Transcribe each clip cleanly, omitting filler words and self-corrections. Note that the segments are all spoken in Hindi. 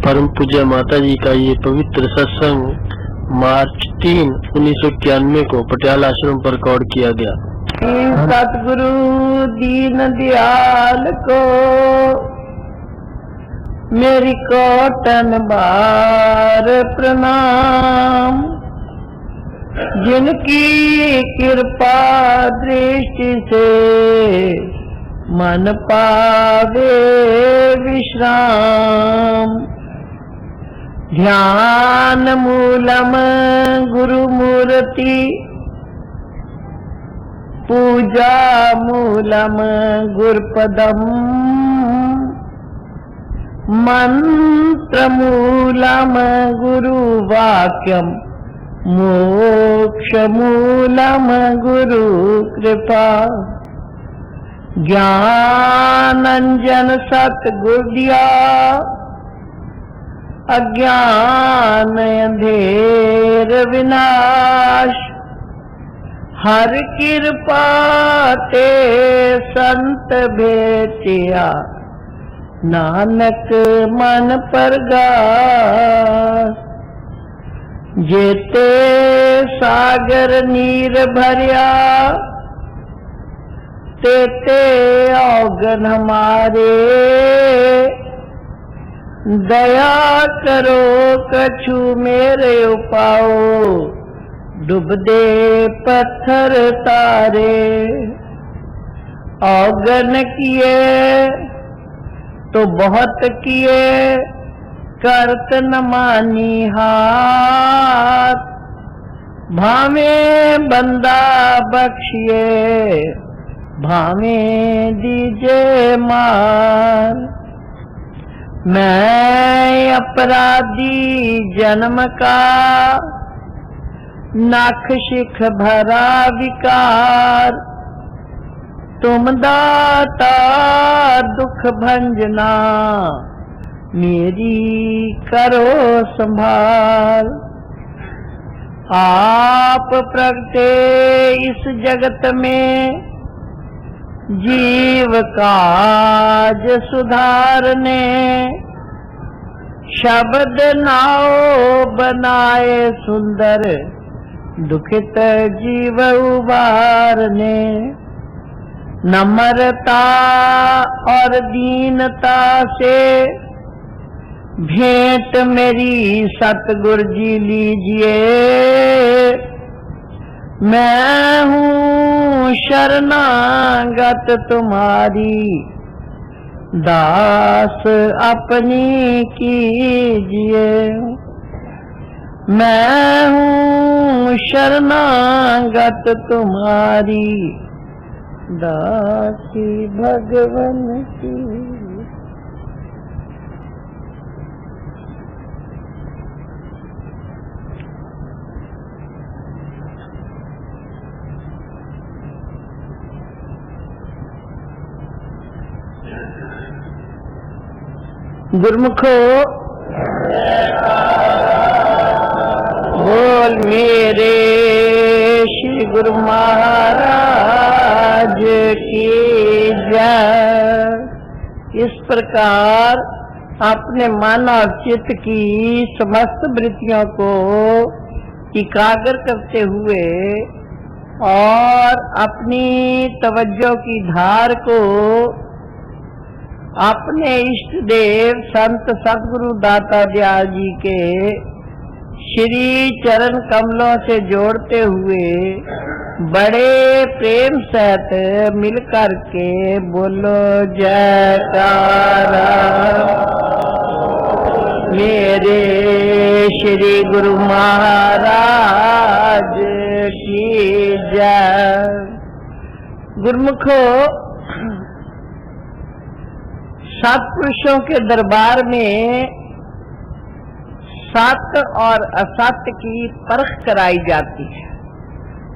परम पूज्य माता जी का ये पवित्र सत्संग मार्च 3, 1991 को पटियाला आश्रम पर रिकॉर्ड किया गया। सतगुरु दीन दयाल को मेरी कोटन बार प्रणाम। जिनकी कृपा दृष्टि से मन पावे विश्राम। ध्यान मूलम गुरु मूर्ति, पूजा मूलम गुरुपदम, मंत्र मूलम गुरु वाक्यम, मोक्ष मूलम गुरु कृपा। ज्ञानंजन सतगुरु दिया, अज्ञान अंधेर विनाश। हर कृपा ते संत भेटिया, नानक मन परगास। जेते सागर नीर भरिया, तेते औगन हमारे। दया करो कछु मेरे उपाओ, डूबदे पत्थर तारे। औगन किए तो बहुत किए, करत न मानी हाथ। भावे बंदा बख्शिए, भावे दीजे मान। मैं अपराधी जन्म का, नख शिख भरा विकार। तुम दाता दुख भंजना, मेरी करो संभाल। आप प्रगटे इस जगत में, जीव काज सुधारने। शब्द नाव बनाए सुंदर, दुखित जीव उबारने। नम्रता और दीनता से भेंट मेरी सतगुरु जी लीजिए। मैं हूँ शरणागत तुम्हारी, दास अपनी कीजिए। मैं हूँ शरणागत तुम्हारी, दासी भगवन की। गुरुमुखो बोल मेरे श्री गुरु महाराज की जय। इस प्रकार अपने मन और चित्त की समस्त वृत्तियों को एकाग्र करते हुए और अपनी तवज्जो की धार को अपने इष्ट देव संत सतगुरु दाता दयाल जी के श्री चरण कमलों से जोड़ते हुए बड़े प्रेम सहित मिलकर के बोलो जयकारा। मेरे श्री गुरु महाराज की जय। गुरुमुखो, सत्पुरुषों के दरबार में सत्य और असत्य की परख कराई जाती है।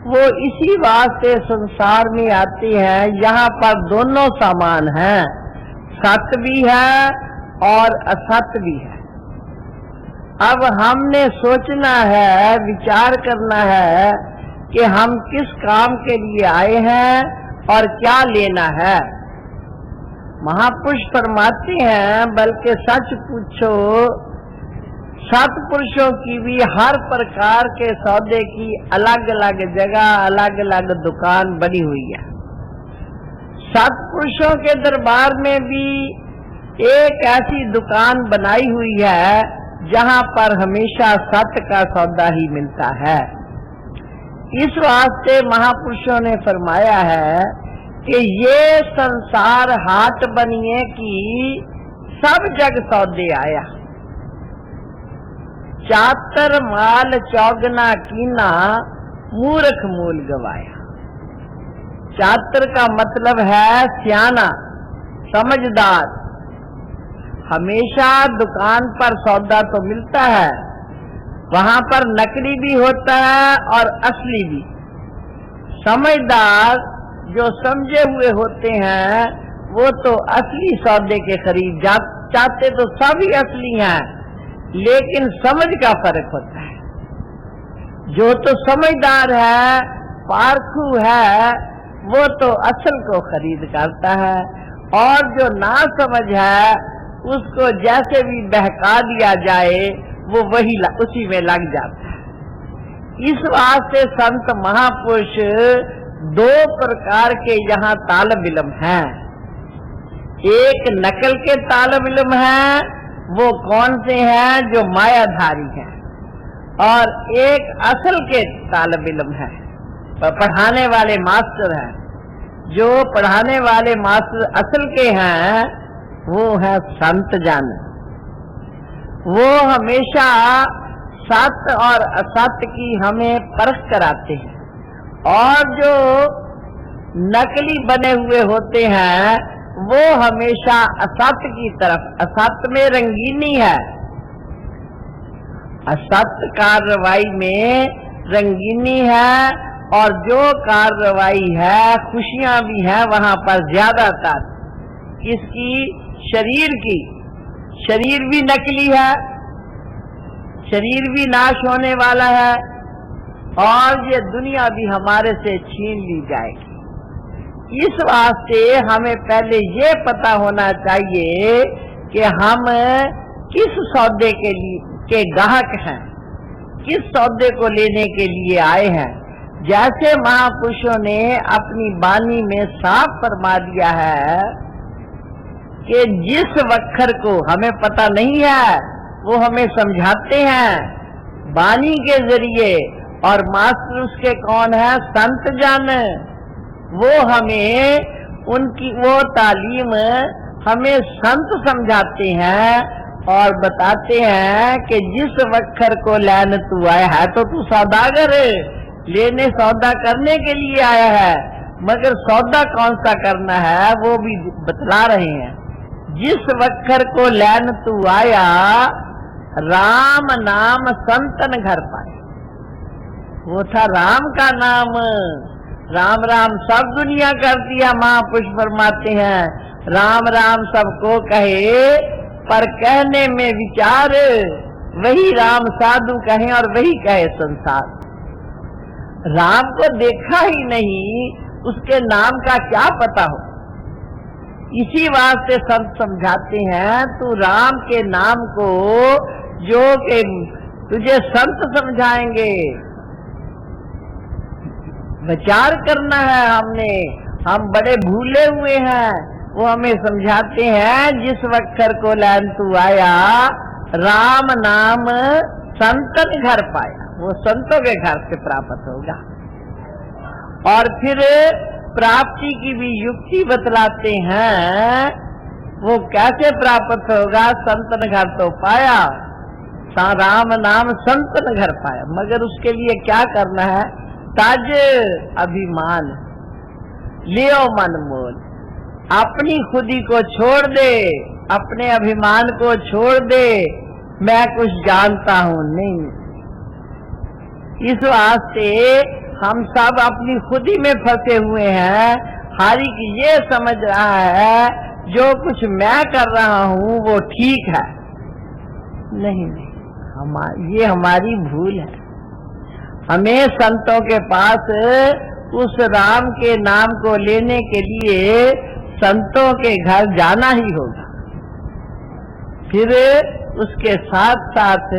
वो इसी वास्ते संसार में आती है, यहाँ पर दोनों समान हैं, सत्य भी है और असत्य भी है। अब हमने सोचना है, विचार करना है कि हम किस काम के लिए आए हैं और क्या लेना है। महापुरुष फरमाते हैं, बल्कि सच पूछो सत्पुरुषों की भी हर प्रकार के सौदे की अलग अलग जगह, अलग अलग दुकान बनी हुई है। सत्पुरुषों के दरबार में भी एक ऐसी दुकान बनाई हुई है जहां पर हमेशा सत्य का सौदा ही मिलता है। इस वास्ते महापुरुषों ने फरमाया है कि ये संसार हाट बनिए कि सब जग सौदे आया, चातर माल चौगना कीना, मूर्ख मूल गवाया। चातर का मतलब है सियाना, समझदार। हमेशा दुकान पर सौदा तो मिलता है, वहां पर नकली भी होता है और असली भी। समझदार जो समझे हुए होते हैं वो तो असली सौदे के खरीद चाहते तो सभी असली हैं, लेकिन समझ का फर्क होता है। जो तो समझदार है, पारखू है, वो तो असल को खरीद करता है, और जो ना समझ है उसको जैसे भी बहका दिया जाए वो वही उसी में लग जाता है। इस वास्ते संत महापुरुष दो प्रकार के यहाँ तालब इल्म हैं। एक नकल के तालब इल्म है, वो कौन से हैं? जो मायाधारी हैं। और एक असल के तालब इल्म है, पढ़ाने वाले मास्टर हैं। जो पढ़ाने वाले मास्टर असल के हैं वो है संत जन। वो हमेशा सत्य और असत्य की हमें परख कराते हैं, और जो नकली बने हुए होते हैं वो हमेशा असत्य की तरफ, असत्य में रंगीनी है, असत्य कार्रवाई में रंगीनी है, और जो कार्रवाई है खुशियां भी हैं वहां पर ज्यादातर। इसकी शरीर भी नकली है, शरीर भी नाश होने वाला है, और ये दुनिया भी हमारे से छीन ली जाएगी। इस वास्ते हमें पहले ये पता होना चाहिए कि हम किस सौदे के ग्राहक हैं, किस सौदे को लेने के लिए आए हैं। जैसे महापुरुषों ने अपनी वाणी में साफ फरमा दिया है कि जिस वक्खर को हमें पता नहीं है वो हमें समझाते हैं वाणी के जरिए, और मास्टर उसके कौन है? संत जन। वो हमें उनकी वो तालीम हमें संत समझाते हैं और बताते हैं कि जिस वक्खर को लेने तू आया है तो तू सौदागर लेने सौदा करने के लिए आया है, मगर सौदा कौन सा करना है वो भी बतला रहे हैं। जिस वक्खर को लेने तू आया, राम नाम संतन घर पाए। वो था राम का नाम। राम राम सब दुनिया करती है, महापुरुष फरमाते हैं राम राम सबको कहे, पर कहने में विचार वही राम साधु कहे और वही कहे संसार। राम को देखा ही नहीं, उसके नाम का क्या पता हो। इसी वास्ते संत समझाते हैं तू राम के नाम को जो के तुझे संत समझाएंगे, विचार करना है। हम बड़े भूले हुए हैं, वो हमें समझाते हैं जिस वक्खर को लैन तू आया, राम नाम संतन घर पाया। वो संतों के घर से प्राप्त होगा। और फिर प्राप्ति की भी युक्ति बतलाते हैं, वो कैसे प्राप्त होगा? संतन घर तो पाया, राम नाम संतन घर पाया, मगर उसके लिए क्या करना है? ताज अभिमान लियो मन मोल। अपनी खुदी को छोड़ दे, अपने अभिमान को छोड़ दे, मैं कुछ जानता हूं नहीं। इस वास्ते हम सब अपनी खुदी में फंसे हुए हैं। हर एक ये समझ रहा है जो कुछ मैं कर रहा हूं वो ठीक है। नहीं, ये हमारी भूल है। हमें संतों के पास उस राम के नाम को लेने के लिए संतों के घर जाना ही होगा। फिर उसके साथ साथ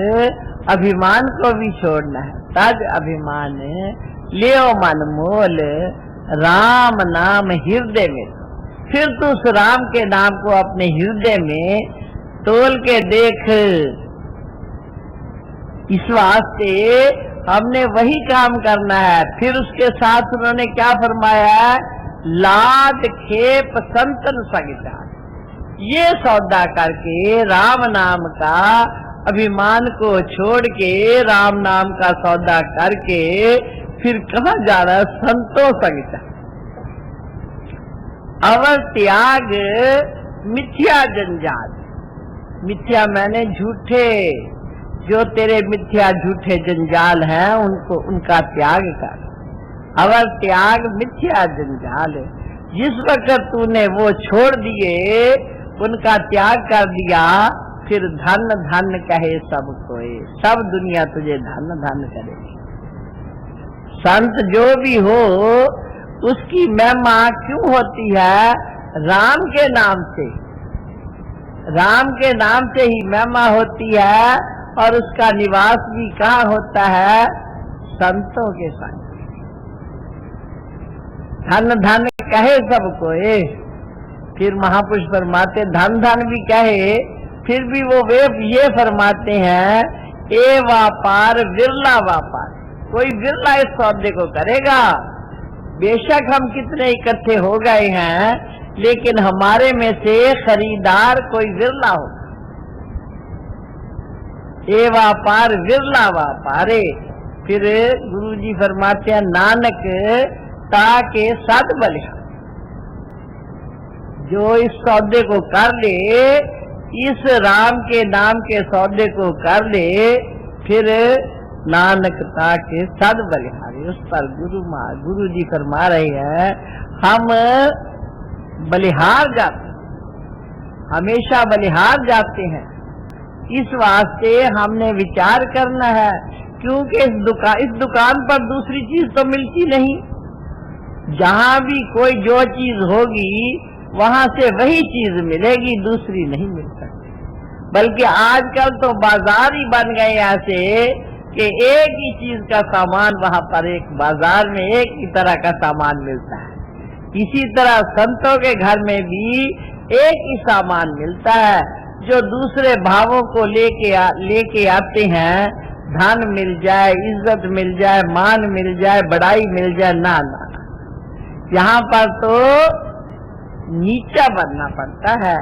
अभिमान को भी छोड़ना है। तज अभिमान लियो मन मोल, राम नाम हृदय में। फिर तू उस राम के नाम को अपने हृदय में तोल के देख। इस वास्ते हमने वही काम करना है। फिर उसके साथ उन्होंने क्या फरमाया, लाद खेप संतन सगिता। ये सौदा करके राम नाम का अभिमान को छोड़ के राम नाम का सौदा करके फिर कहाँ जा रहा है, संतों सगिता। अवर त्याग मिथ्या जंजाल। मिथ्या मैंने झूठे, जो तेरे मिथ्या झूठे जंजाल हैं उनको, उनका त्याग कर। अवर त्याग मिथ्या जंजाल। जिस वक्त तूने वो छोड़ दिए, उनका त्याग कर दिया, फिर धन धन कहे सब कोई। सब दुनिया तुझे धन धन करेगी। संत जो भी हो उसकी महिमा क्यों होती है, राम के नाम से। राम के नाम से ही महिमा होती है, और उसका निवास भी कहाँ होता है, संतों के संग। धन धन कहे सब कोई। फिर महापुरुष फरमाते धन धन भी कहे, फिर भी वो वे ये फरमाते हैं, ए व्यापार विरला व्यापार। कोई विरला इस सौदे को करेगा। बेशक हम कितने इकट्ठे हो गए हैं, लेकिन हमारे में से खरीदार कोई विरला हो। ए व्यापार विरला व्यापारे। फिर गुरु जी फरमाते हैं, नानक ताके सद बलिहार। जो इस सौदे को कर ले, इस राम के नाम के सौदे को कर ले, फिर नानकता के सद बलिहारी। उस पर गुरु जी फरमा रहे हैं, हम बलिहार जाते, हमेशा बलिहार जाते हैं। इस वास्ते हमने विचार करना है, क्योंकि इस दुकान पर दूसरी चीज तो मिलती नहीं। जहाँ भी कोई जो चीज होगी वहाँ से वही चीज मिलेगी, दूसरी नहीं मिल सकती। बल्कि आजकल तो बाजार ही बन गए ऐसे कि एक ही चीज का सामान वहाँ पर एक बाजार में एक ही तरह का सामान मिलता है। इसी तरह संतों के घर में भी एक ही सामान मिलता है। जो दूसरे भावों को लेके आते हैं, धन मिल जाए, इज्जत मिल जाए, मान मिल जाए, बड़ाई मिल जाए, ना ना, यहाँ पर तो नीचा बनना पड़ता है।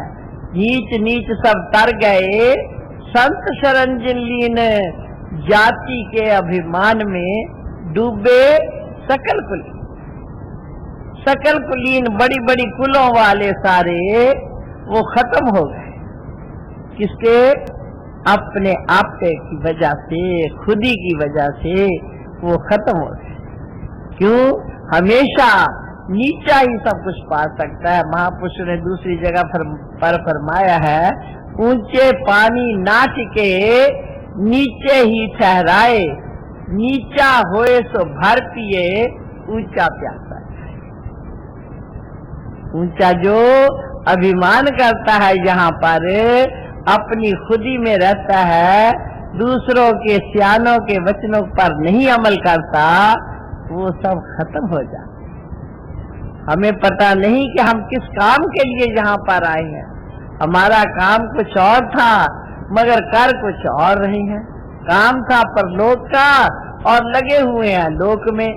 नीच नीच सब तर गए, संत शरण जिन लीन, जाति के अभिमान में डूबे सकल कुलीन। सकल कुलीन बड़ी बड़ी कुलों वाले सारे वो खत्म हो गए। किसके? अपने आपे की वजह से, खुदी की वजह से वो खत्म हो गए। क्यों? हमेशा नीचा ही सब कुछ पा सकता है। महापुरुष ने दूसरी जगह पर फरमाया है, ऊंचे पानी नाच के नीचे ही ठहराए, नीचा होए सो भर पिए, ऊंचा प्यासा है। ऊंचा जो अभिमान करता है, यहाँ पर अपनी खुदी में रहता है, दूसरों के सियानों के वचनों पर नहीं अमल करता, वो सब खत्म हो जाता। हमें पता नहीं कि हम किस काम के लिए यहाँ पर आए हैं। हमारा काम कुछ और था, मगर कर कुछ और रहे हैं। काम था परलोक का और लगे हुए हैं लोक में।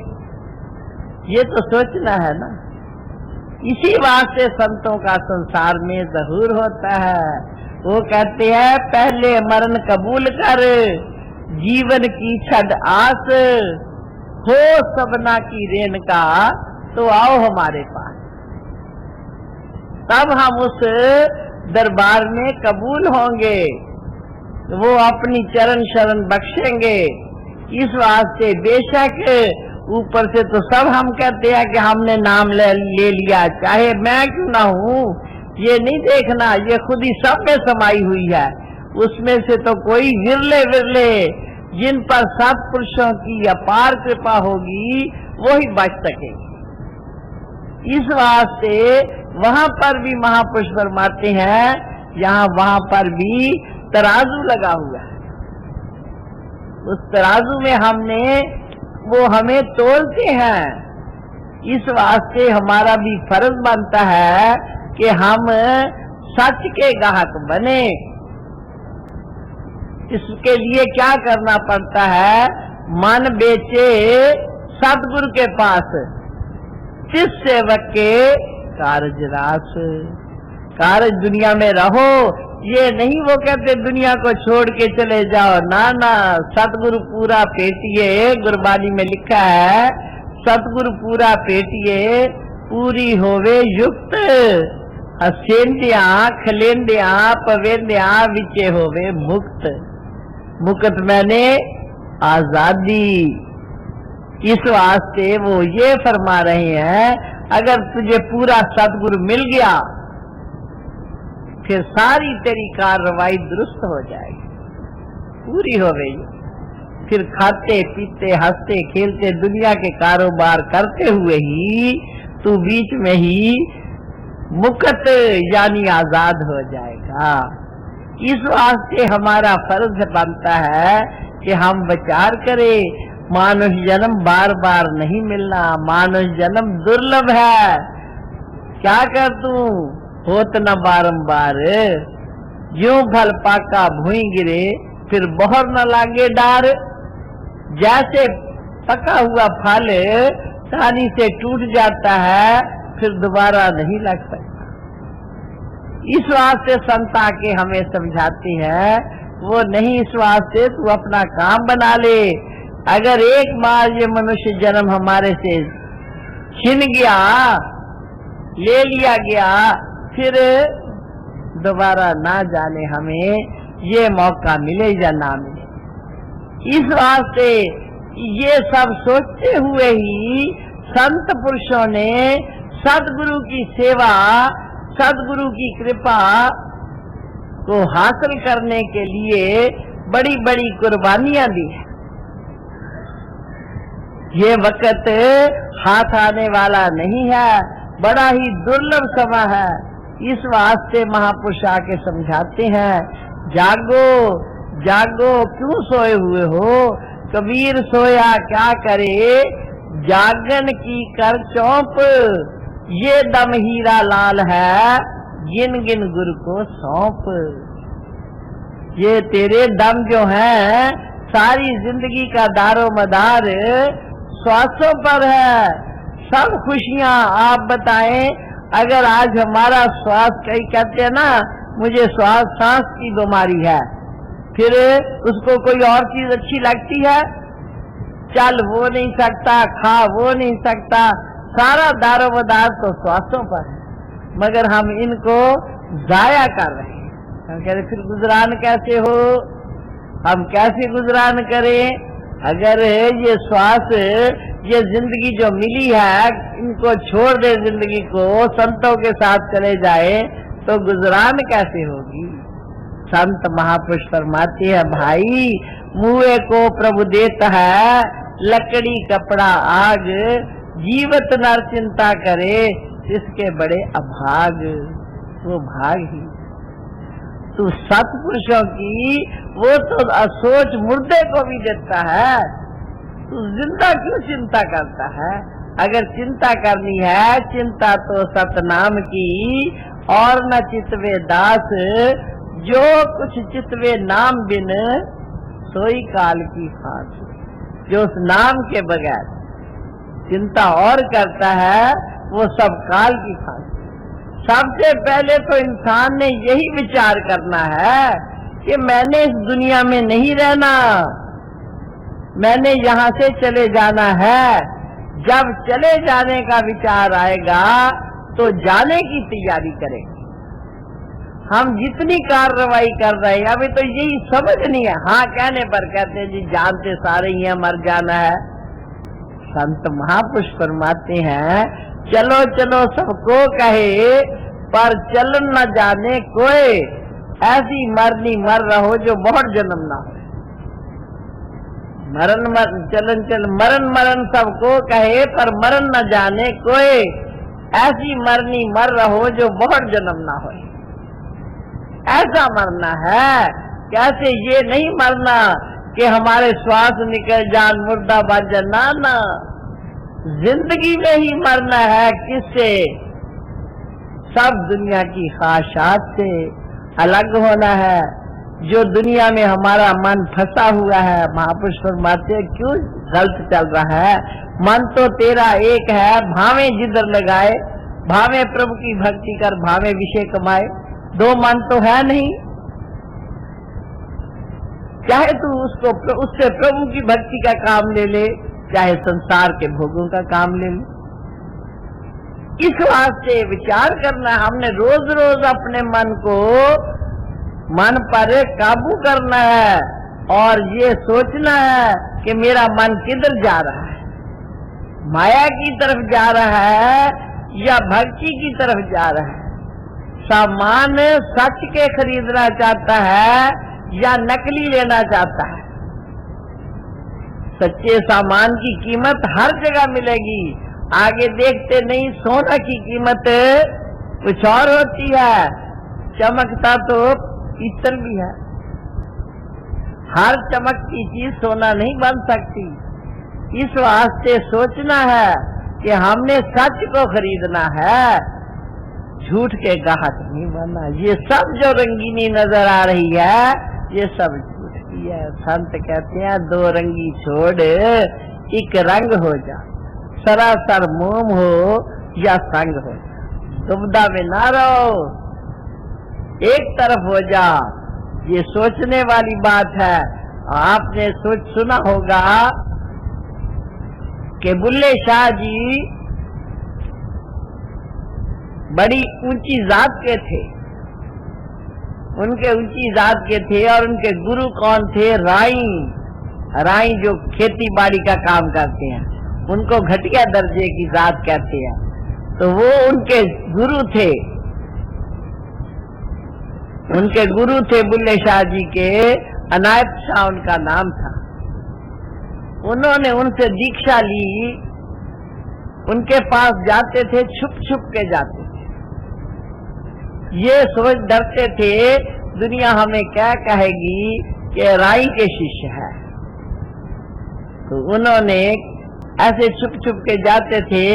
ये तो सोचना है ना। इसी वास्ते संतों का संसार में ज़हूर होता है। वो कहते हैं, पहले मरण कबूल कर, जीवन की छड़ आस, हो सबना की रेन का, तो आओ हमारे पास। तब हम उस दरबार में कबूल होंगे, वो अपनी चरण शरण बख्शेंगे। इस वास्ते बेशक ऊपर से तो सब हम कहते हैं कि हमने नाम ले लिया, चाहे मैं क्यों ना हूँ, ये नहीं देखना, ये खुद ही सब में समाई हुई है। उसमें से तो कोई विरले विरले जिन पर सत्पुरुषों की अपार कृपा होगी वो ही बच सकेंगे। इस वास्ते वहाँ पर भी महापुरुष फरमाते हैं, यहाँ वहाँ पर भी तराजू लगा हुआ है, उस तराजू में वो हमें तोलते हैं। इस वास्ते हमारा भी फर्ज बनता है कि हम सच के ग्राहक बने। इसके लिए क्या करना पड़ता है? मन बेचे सतगुरु के पास, जिस सेवक के कार्य रास। कार्य दुनिया में रहो, ये नहीं वो कहते दुनिया को छोड़ के चले जाओ, ना ना। सतगुरु पूरा पेटिए, गुरबानी में लिखा है, सतगुरु पूरा पेटिए पूरी होवे युक्त, हसेंद्या खलेंद्या पवेंद्या विचे होवे मुक्त। मुक्त मैंने आजादी। इस वास्ते वो ये फरमा रहे हैं, अगर तुझे पूरा सतगुरु मिल गया फिर सारी तेरी कार्रवाई दुरुस्त हो जाएगी, पूरी हो गई। फिर खाते पीते हंसते खेलते दुनिया के कारोबार करते हुए ही तू बीच में ही मुक्त यानी आजाद हो जाएगा। इस वास्ते हमारा फर्ज बनता है कि हम विचार करें, मानुष जन्म बार बार नहीं मिलना, मानुष जन्म दुर्लभ है। क्या कर तू होत न बारंबार, ज्यों फल पाका भूई गिरे फिर बहर न लागे डार। जैसे पका हुआ फल टानी से टूट जाता है फिर दोबारा नहीं लग सकता। इस वास्ते संत आके हमें समझाती है, वो नहीं, इस वास्ते तू अपना काम बना ले। अगर एक बार ये मनुष्य जन्म हमारे से छिन गया, ले लिया गया, फिर दोबारा ना जाने हमें ये मौका मिले या ना मिले। इस वास्ते ये सब सोचते हुए ही संत पुरुषों ने सद्गुरु की सेवा, सद्गुरु की कृपा को हासिल करने के लिए बड़ी बड़ी कुर्बानियां दी है। ये वक्त हाथ आने वाला नहीं है, बड़ा ही दुर्लभ समय है। इस वास्ते महापुरुष आके समझाते हैं, जागो जागो क्यों सोए हुए हो। कबीर सोया क्या करे, जागन की कर चौंप। ये दम हीरा लाल है, गिन गिन गुरु को सौंप। ये तेरे दम जो है, सारी जिंदगी का दारो मदार श्वासों पर है। सब खुशियां आप बताएं, अगर आज हमारा श्वास, कई कहते हैं ना मुझे सांस की बीमारी है, फिर उसको कोई और चीज अच्छी लगती है, चल वो नहीं सकता, खा वो नहीं सकता, सारा दारोमदार तो श्वासों पर है, मगर हम इनको जाया कर रहे हैं। हम कह रहे फिर गुजरान कैसे हो, हम कैसे गुजरान करें? अगर ये श्वास, ये जिंदगी जो मिली है, इनको छोड़ दे, जिंदगी को संतों के साथ चले जाए तो गुजरान कैसे होगी? संत महापुरुष फरमाते हैं, भाई मुए को प्रभु देता है, लकड़ी कपड़ा आग, जीवत नर चिंता करे, इसके बड़े अभाग। वो भाग ही तू सत्पुरुषों की, वो तो सोच मुर्दे को भी देता है, तू जिंदा क्यों चिंता करता है? अगर चिंता करनी है, चिंता तो सतनाम की, और न चितवे दास, जो कुछ चितवे नाम बिन, सोई काल की फांस। जो उस नाम के बगैर चिंता और करता है, वो सब काल की फांस। सबसे पहले तो इंसान ने यही विचार करना है कि मैंने इस दुनिया में नहीं रहना, मैंने यहाँ से चले जाना है। जब चले जाने का विचार आएगा तो जाने की तैयारी करेंगे। हम जितनी कार्रवाई कर रहे हैं अभी तो यही समझ नहीं है, हाँ कहने पर कहते हैं जी जानते सारे ही हैं मर जाना है। संत महापुरुष फरमाते हैं, चलो चलो सबको कहे पर चलन न जाने कोई, ऐसी मरनी मर रहो जो बहुत जन्म ना हो। मरण मरण सबको कहे पर मरण न जाने कोई, ऐसी मरनी मर रहो जो बहुत जन्म ना हो। ऐसा मरना है कैसे ये नहीं मरना कि हमारे श्वास निकल जान मुर्दा बन जाए, ना ना, जिंदगी में ही मरना है। किससे? सब दुनिया की ख्वाहिशात से अलग होना है। जो दुनिया में हमारा मन फंसा हुआ है, महापुरुष फरमाते हैं क्यों गलत चल रहा है? मन तो तेरा एक है, भावे जिधर लगाए, भावे प्रभु की भक्ति कर, भावे विषय कमाए। दो मन तो है नहीं। चाहे तू उससे प्रभु की भक्ति का काम ले ले, चाहे संसार के भोगों का काम ले ले। इस वास्ते विचार करना, हमने रोज रोज अपने मन पर काबू करना है और ये सोचना है कि मेरा मन किधर जा रहा है, माया की तरफ जा रहा है या भक्ति की तरफ जा रहा है। सामान सच के खरीदना चाहता है या नकली लेना चाहता है। सच्चे सामान की कीमत हर जगह मिलेगी। आगे देखते नहीं, सोना की कीमत कुछ और होती है, चमकता तो पीतल भी है। हर चमकती चीज सोना नहीं बन सकती। इस वास्ते सोचना है कि हमने सच को खरीदना है, झूठ के गाहक नहीं बनना। ये सब जो रंगीनी नजर आ रही है, ये सब झूठ की है। संत कहते हैं दो रंगी छोड़ एक रंग हो जा, सरासर मोम हो या संग हो, दुविधा में ना रहो, एक तरफ हो जा। ये सोचने वाली बात है। आपने सुना होगा कि बुल्ले शाह जी बड़ी ऊंची जात के थे। उनके ऊंची जात के थे और उनके गुरु कौन थे? राई जो खेती बाड़ी का काम करते हैं, उनको घटिया दर्जे की जात कहते हैं। तो वो उनके गुरु थे। उनके गुरु थे बुल्ले शाह जी के, अनायत शाह उनका नाम था। उन्होंने उनसे दीक्षा ली। उनके पास जाते थे, छुप छुप के जाते थे। ये सोच डरते थे दुनिया हमें क्या कहेगी कि राई के शिष्य है। तो उन्होंने ऐसे छुप छुप के जाते थे।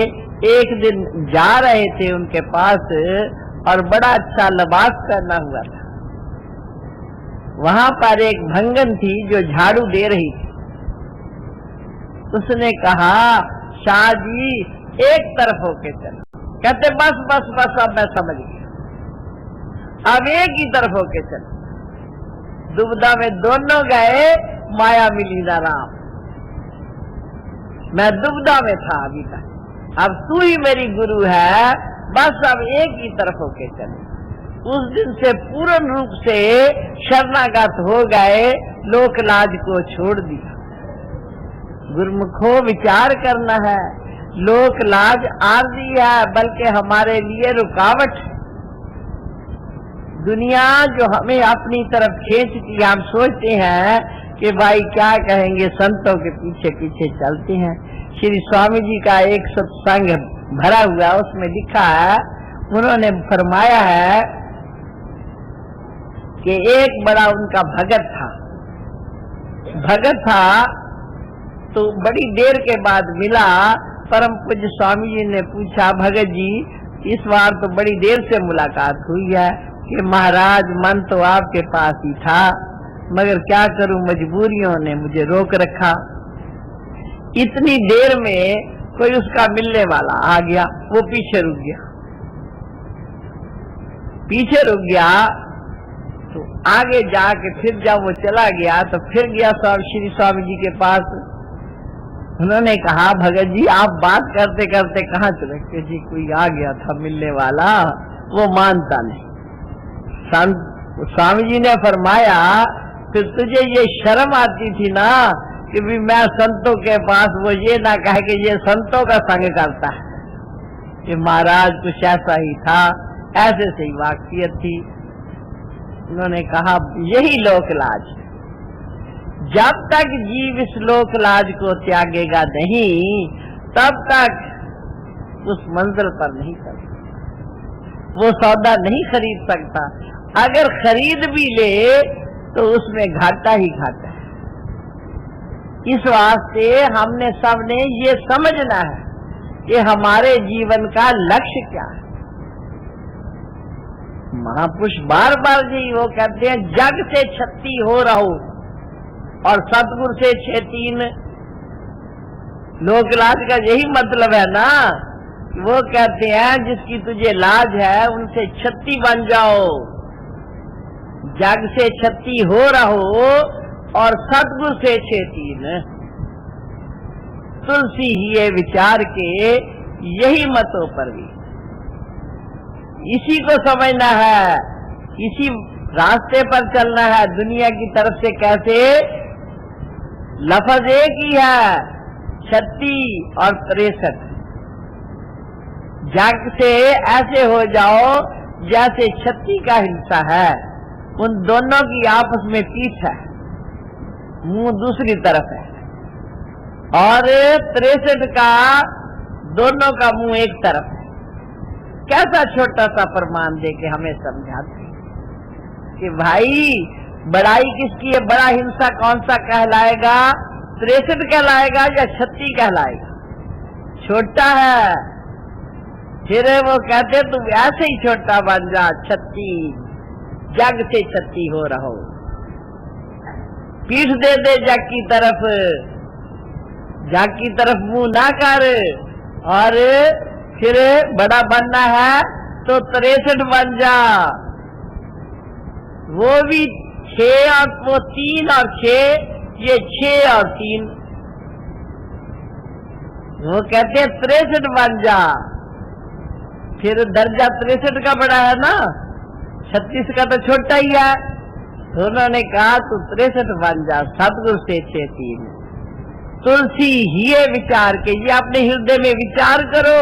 एक दिन जा रहे थे उनके पास और बड़ा अच्छा लिबास पहना हुआ था। वहां पर एक भंगन थी जो झाड़ू दे रही थी। उसने कहा, शाह जी एक तरफ होके चलो। कहते बस बस बस, अब मैं समझ गया, अब एक ही तरफ होके चलो। दुविधा में दोनों गए, माया मिली ना राम। मैं दुविधा में था अभी तक, अब तू ही मेरी गुरु है, बस अब एक ही तरफ होके चले। उस दिन से पूर्ण रूप से शरणागत हो गए, लोक लाज को छोड़ दिया। गुरुमुखो विचार करना है, लोक लाज आरजी है, बल्कि हमारे लिए रुकावट। दुनिया जो हमें अपनी तरफ खींचती है, हम सोचते हैं कि भाई क्या कहेंगे, संतों के पीछे पीछे चलते हैं। श्री स्वामी जी का एक सत्संग भरा हुआ, उसमें लिखा है, उन्होंने फरमाया है कि एक बड़ा उनका भगत था तो बड़ी देर के बाद मिला। परम पूज्य स्वामी जी ने पूछा, भगत जी इस बार तो बड़ी देर से मुलाकात हुई है कि महाराज मन तो आपके पास ही था, मगर क्या करूं, मजबूरियों ने मुझे रोक रखा। इतनी देर में कोई उसका मिलने वाला आ गया, वो पीछे रुक गया। तो आगे जाके फिर जब वो चला गया तो फिर गया श्री स्वामी जी के पास। उन्होंने कहा, भगत जी आप बात करते करते कहाँ चले गए? जी कोई आ गया था मिलने वाला, वो मानता नहीं। स्वामी जी ने फरमाया, फिर तुझे ये शर्म आती थी ना कि भी मैं संतों के पास, वो ये ना कहे कि ये संतों का संग करता है। कि महाराज कुछ ऐसा ही था, ऐसे से ही वाकफियत थी। उन्होंने कहा, यही लोक लाज। जब तक जीव इस लोक लाज को त्यागेगा नहीं, तब तक उस मंजिल पर नहीं सकता, वो सौदा नहीं खरीद सकता। अगर खरीद भी ले तो उसमें घाटा ही घाटा है। इस वास्ते हमने सबने ये समझना है कि हमारे जीवन का लक्ष्य क्या है। महापुरुष बार बार जी वो कहते हैं, जग से छत्ती हो रहो और सतगुरु से 6-3। लोकलाज का यही मतलब है ना। वो कहते हैं जिसकी तुझे लाज है उनसे छत्ती बन जाओ, जग से छत्ती हो रहो और सतगुरु से 6-3। तुलसी ही ये विचार के यही मतों पर भी इसी को समझना है, इसी रास्ते पर चलना है। दुनिया की तरफ से कैसे लफ्ज एक ही है, 36 और 63। जग से ऐसे हो जाओ जैसे 36 का हिस्सा है, उन दोनों की आपस में पीठ है, मुंह दूसरी तरफ है, और 63 का दोनों का मुंह एक तरफ है। कैसा छोटा सा प्रमाण दे के हमें समझाते कि भाई बड़ाई किसकी है, बड़ा हिंसा कौन सा कहलाएगा, 63 कहलाएगा या 36 कहलाएगा? छोटा है। फिर वो कहते तुम ऐसे ही छोटा बन जा, 36, जग से 36 हो रहो। पीठ दे दे जग की तरफ, जग की तरफ मुंह ना कर, और फिर बड़ा बनना है तो 63 बन जा। वो भी 6 और वो 3 और 6, ये 6 और 3। वो कहते हैं 63 बन जा। फिर दर्जा 63 का बड़ा है ना, 36 का तो छोटा ही है। तो उन्होंने कहा तू 63 बन जा, सतगुरु से 6-3। तुलसी ही ये विचार के, ये अपने हृदय में विचार करो,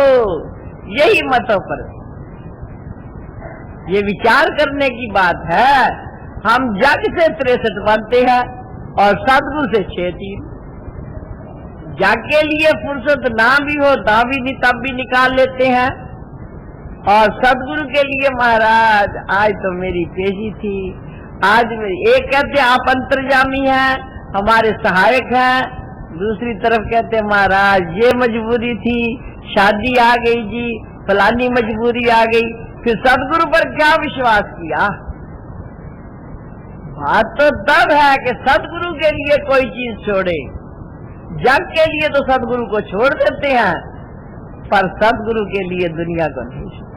यही मतों पर ये विचार करने की बात है। हम जग से 63 बनते हैं और सतगुरु से 6-3। जग के लिए फुर्सत ना भी हो तब भी निकाल लेते हैं, और सतगुरु के लिए महाराज आज तो मेरी पेशी थी, आज मेरी, एक कहते आप अंतर्यामी हैं, हमारे सहायक हैं, दूसरी तरफ कहते महाराज ये मजबूरी थी, शादी आ गई जी, फलानी मजबूरी आ गई। फिर सतगुरु पर क्या विश्वास किया? बात तो तब है कि सतगुरु के लिए कोई चीज छोड़े। जग के लिए तो सतगुरु को छोड़ देते हैं, पर सतगुरु के लिए दुनिया को नहीं छोड़ते।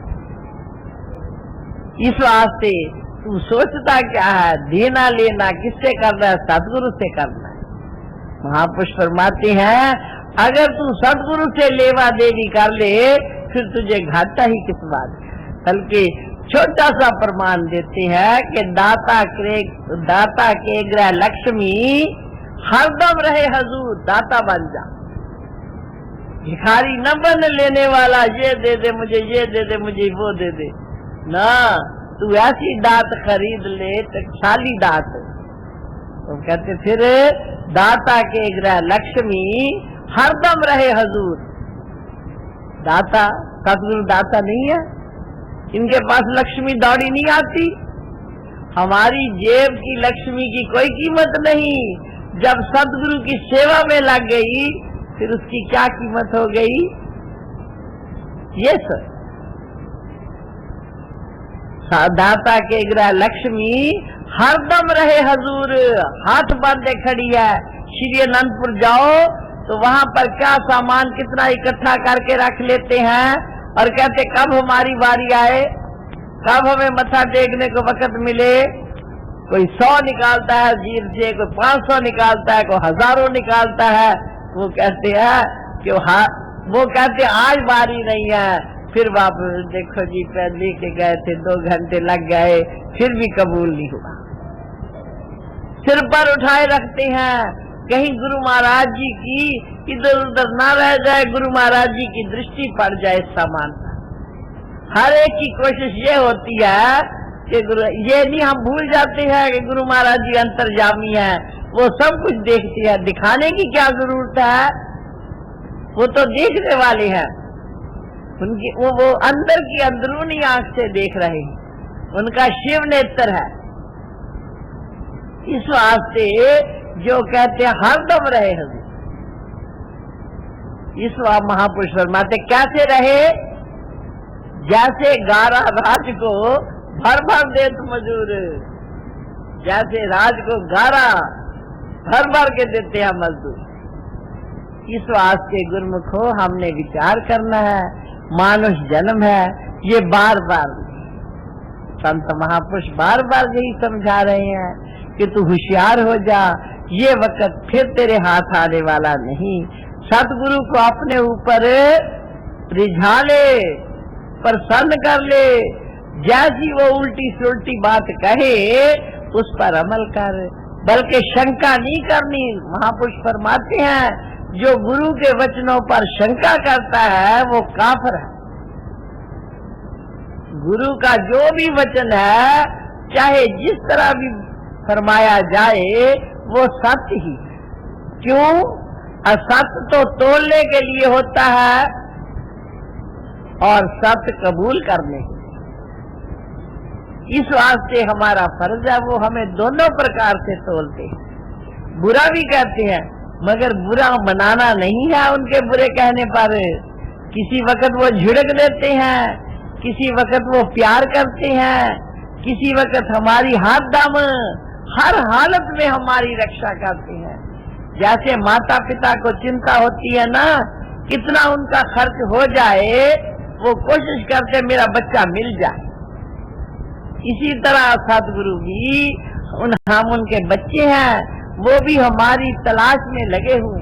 इस वास्ते तू सोचता क्या है, देना लेना किससे करना है? सतगुरु से करना है। महापुरुष फरमाते हैं अगर तू सतगुरु से लेवा देवी कर ले फिर तुझे घाटा ही किस बात। बल्कि छोटा सा प्रमाण देते हैं कि दाता के ग्रह लक्ष्मी हरदम रहे हजूर, दाता बन जा। भिखारी न बन लेने वाला, ये दे दे मुझे, ये दे दे मुझे, वो दे दे ना। तू ऐसी दात खरीद ले, टकसाली दात। तो कहते फिर दाता के ग्रह लक्ष्मी हरदम रहे हजूर। दाता, सतगुरु दाता नहीं है, इनके पास लक्ष्मी दौड़ी नहीं आती। हमारी जेब की लक्ष्मी की कोई कीमत नहीं, जब सतगुरु की सेवा में लग गई फिर उसकी क्या कीमत हो गई? ये सब दाता के ग्रह लक्ष्मी हरदम रहे हजूर, हाथ बांधे खड़ी है। श्री अनंतपुर जाओ तो वहां पर क्या सामान कितना इकट्ठा करके रख लेते हैं, और कहते कब हमारी बारी आए, कब हमें मत्था टेकने को वक्त मिले। कोई 100 निकालता है जेब से, कोई 500 निकालता है, कोई हजारों निकालता है। वो कहते हैं कि वो कहते आज बारी नहीं है। फिर वापस देखो जी पैदल लेके गए थे, 2 घंटे लग गए, फिर भी कबूल नहीं हुआ। सिर पर उठाए रखते हैं, कहीं गुरु महाराज जी की इधर उधर ना रह जाए, गुरु महाराज जी की दृष्टि पड़ जाए इस सामान पर। हर एक की कोशिश ये होती है कि गुरु, ये नहीं हम भूल जाते हैं कि गुरु महाराज जी अंतर्यामी हैं, वो सब कुछ देखते हैं। दिखाने की क्या जरूरत है, वो तो देखने वाले हैं। उनकी वो अंदर की अंदरूनी आंख से देख रहे हैं, उनका शिव नेत्र है। इस वास्ते जो कहते हैं हरदम रहे हजूर, इस महापुरुष फरमाते कैसे रहे, जैसे गारा राज को भर भर देत मजूर, जैसे राज को गारा भर भर के देते हैं मजदूर। इस वास्ते गुरुमुखो हमने विचार करना है, मानुष जन्म है, ये बार बार संत महापुरुष बार बार यही समझा रहे हैं कि तू होशियार हो जा, ये वक्त फिर तेरे हाथ आने वाला नहीं। सतगुरु को अपने ऊपर रिझा ले, प्रसन्न कर ले, जैसी वो उल्टी सुलटी बात कहे उस पर अमल कर, बल्कि शंका नहीं करनी। महापुरुष फरमाते हैं जो गुरु के वचनों पर शंका करता है वो काफिर है। गुरु का जो भी वचन है, चाहे जिस तरह भी फरमाया जाए, वो सत्य ही। क्यों? असत्य तो तोड़ने के लिए होता है और सत्य कबूल करने के लिए। इस वास्ते हमारा फर्ज है वो हमें दोनों प्रकार से तोलते हैं। बुरा भी कहते हैं मगर बुरा मनाना नहीं है उनके बुरे कहने पर। किसी वक्त वो झिड़क देते हैं, किसी वक्त वो प्यार करते हैं, किसी वक्त हमारी हाथ दाम हर हालत में हमारी रक्षा करते हैं। जैसे माता पिता को चिंता होती है ना, कितना उनका खर्च हो जाए वो कोशिश करते मेरा बच्चा मिल जाए। इसी तरह सतगुरु भी हम उनके बच्चे हैं, वो भी हमारी तलाश में लगे हुए।